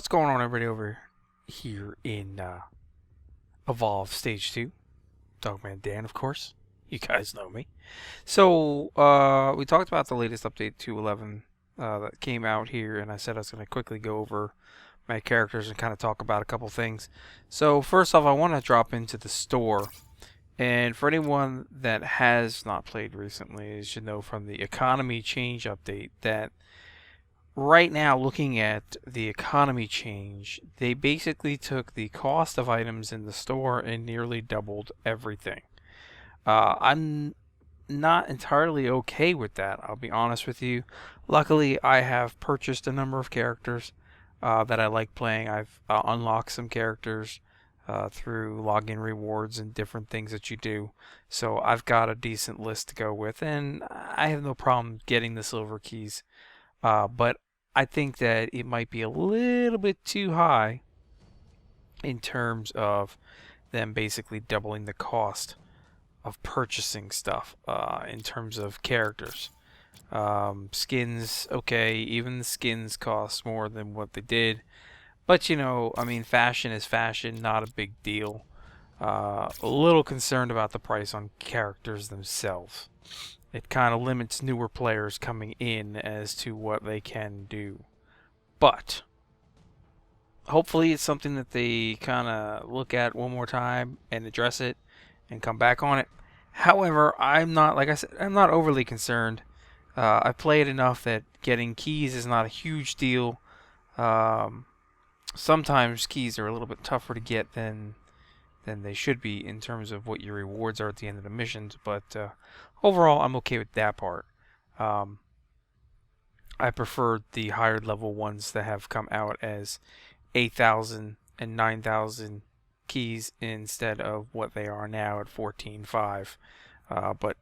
What's going on, everybody, over here in Evolve Stage 2? Dogman Dan, of course. You guys know me. So, we talked about the latest update 2.11 that came out here, and I said I was going to quickly go over my characters and kind of talk about a couple things. So, first off, I want to drop into the store. And for anyone that has not played recently, you should know from the economy change update that right now, looking at the economy change, they basically took the cost of items in the store and nearly doubled everything. I'm not entirely okay with that, I'll be honest with you. Luckily, I have purchased a number of characters that I like playing. I've unlocked some characters through login rewards and different things that you do. So I've got a decent list to go with, and I have no problem getting the silver keys. But I think that it might be a little bit too high in terms of them basically doubling the cost of purchasing stuff in terms of characters. Skins, okay, even the skins cost more than what they did. But, you know, I mean, fashion is fashion, not a big deal. A little concerned about the price on characters themselves. It kind of limits newer players coming in as to what they can do. But hopefully it's something that they kind of look at one more time and address it and come back on it. However, I'm not, like I said, I'm not overly concerned. I played enough that getting keys is not a huge deal. Sometimes keys are a little bit tougher to get than they should be in terms of what your rewards are at the end of the missions, but overall I'm okay with that part. I prefer the higher level ones that have come out as 8,000 and 9,000 keys instead of what they are now at 14.5. But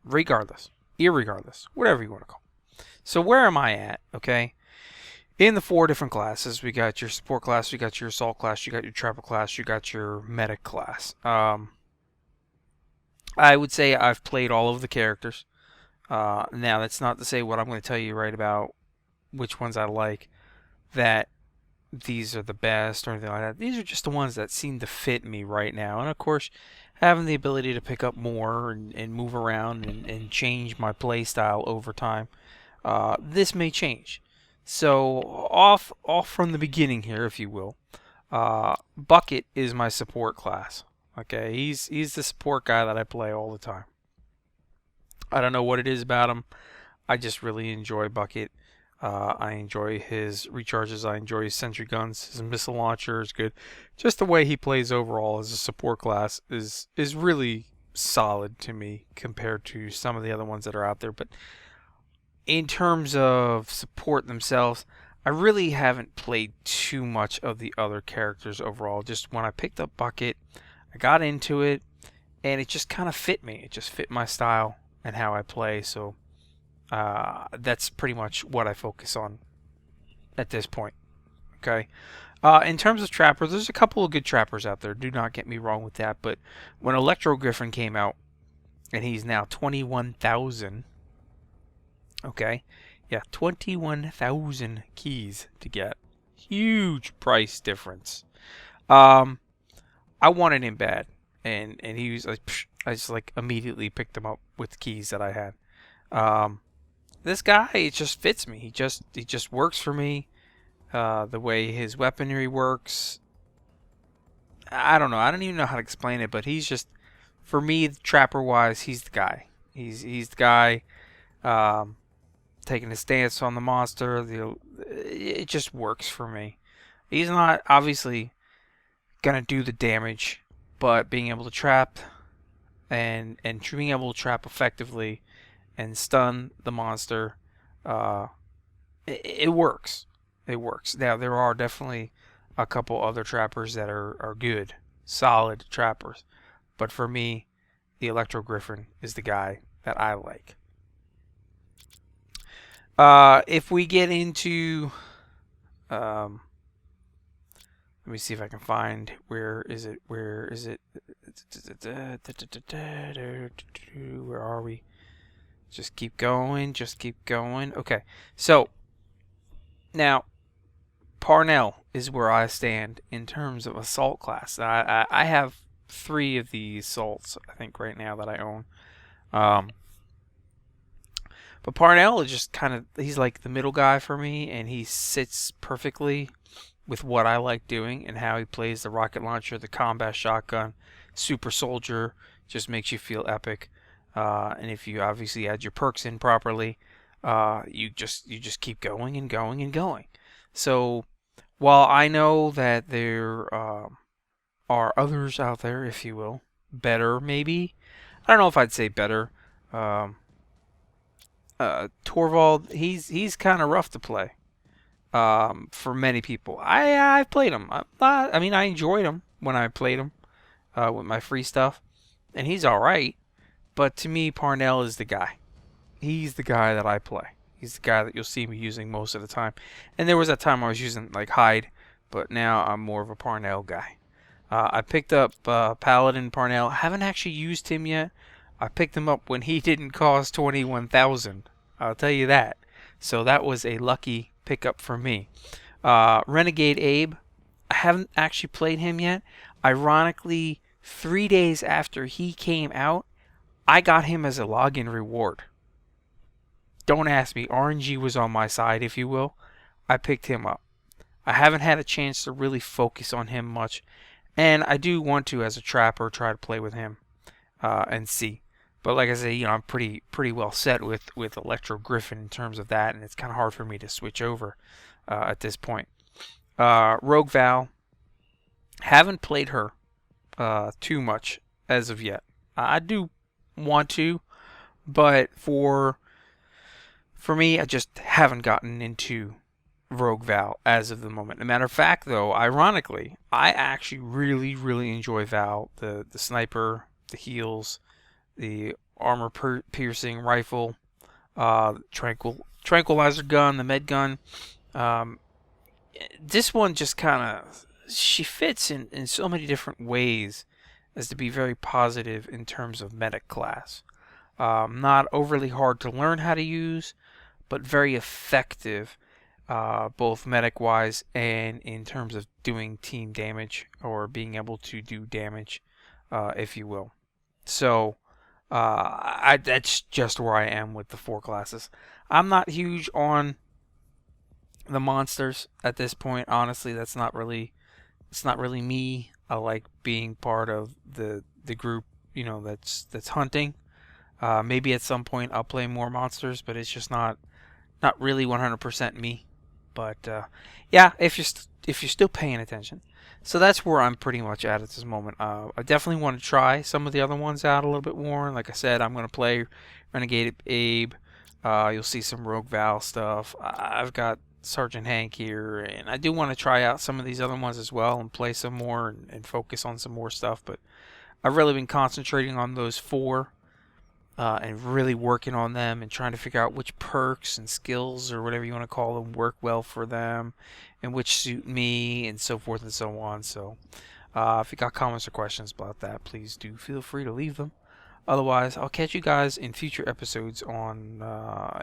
regardless, irregardless, whatever you want to call it. So where am I at? Okay. In the 4 different classes, we got your support class, you got your assault class, you got your trapper class, you got your medic class. I would say I've played all of the characters. Now, that's not to say what I'm going to tell you right about which ones I like, that these are the best or anything like that. These are just the ones that seem to fit me right now. And of course, having the ability to pick up more and move around and change my play style over time, this may change. So off from the beginning here, if you will, Bucket is my support class. Okay, he's the support guy that I play all the time. I don't know what it is about him. I just really enjoy Bucket. I enjoy his recharges. I enjoy his sentry guns. His missile launcher is good. Just the way he plays overall as a support class is really solid to me compared to some of the other ones that are out there. But in terms of support themselves, I really haven't played too much of the other characters overall. Just when I picked up Bucket, I got into it, and it just kind of fit me. It just fit my style and how I play. So that's pretty much what I focus on at this point. Okay. In terms of trappers, there's a couple of good trappers out there. Do not get me wrong with that. But when Electro Griffin came out, and he's now 21,000. Okay, yeah, 21,000 keys to get. Huge price difference. I wanted him bad, and he was like, psh, I just like immediately picked him up with the keys that I had. This guy, it just fits me. He just works for me. The way his weaponry works, I don't know. I don't even know how to explain it, but he's just, for me, trapper wise, he's the guy. He's the guy. Taking a stance on the monster, it just works for me. He's not obviously gonna do the damage, but being able to trap and being able to trap effectively and stun the monster, it works. It works. Now there are definitely a couple other trappers that are good, solid trappers, but for me, the Electro Griffin is the guy that I like. If we get into, let me see if I can find, where is it, where are we? Just keep going, okay. So, now, Parnell is where I stand in terms of assault class. I have 3 of the assaults, I think, right now that I own. Um, but Parnell is just kind of, he's like the middle guy for me, and he sits perfectly with what I like doing and how he plays the rocket launcher, the combat shotgun, super soldier, just makes you feel epic. And if you obviously add your perks in properly, you just keep going and going and going. So while I know that there are others out there, if you will, better maybe. I don't know if I'd say better. Um, Torvald, he's kind of rough to play. For many people, I've played him. I mean, I enjoyed him when I played him with my free stuff, and he's all right. But to me, Parnell is the guy. He's the guy that I play. He's the guy that you'll see me using most of the time. And there was that time I was using like Hyde, but now I'm more of a Parnell guy. I picked up Paladin Parnell. Haven't actually used him yet. I picked him up when he didn't cost 21,000. I'll tell you that. So that was a lucky pickup for me. Renegade Abe. I haven't actually played him yet. Ironically, 3 days after he came out, I got him as a login reward. Don't ask me. RNG was on my side, if you will. I picked him up. I haven't had a chance to really focus on him much, and I do want to, as a trapper, try to play with him and see. But like I say, I'm pretty well set with Electro Griffin in terms of that, and it's kind of hard for me to switch over at this point. Rogue Val, haven't played her too much as of yet. I do want to, but for me, I just haven't gotten into Rogue Val as of the moment. As a matter of fact, though, ironically, I actually really enjoy Val. The sniper, the heals, the armor piercing rifle, tranquilizer gun, the med gun. This one just kind of, she fits in so many different ways as to be very positive in terms of medic class. Not overly hard to learn how to use, but very effective, both medic-wise and in terms of doing team damage or being able to do damage, if you will. So, that's just where I am with the 4 classes. I'm not huge on the monsters at this point. Honestly, it's not really me. I like being part of the group, that's hunting. Maybe at some point I'll play more monsters, but it's just not really 100% me. But yeah, if you're still paying attention, so that's where I'm pretty much at this moment. I definitely want to try some of the other ones out a little bit more. Like I said, I'm going to play Renegade Abe. You'll see some Rogue Val stuff. I've got Sergeant Hank here, and I do want to try out some of these other ones as well and play some more and focus on some more stuff. But I've really been concentrating on those 4. And really working on them and trying to figure out which perks and skills or whatever you want to call them work well for them and which suit me and so forth and so on. So if you got comments or questions about that, please do feel free to leave them. Otherwise, I'll catch you guys in future episodes on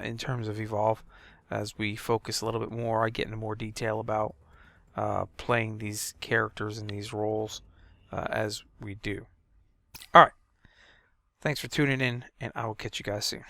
in terms of Evolve as we focus a little bit more. I get into more detail about playing these characters and these roles as we do. All right. Thanks for tuning in, and I will catch you guys soon.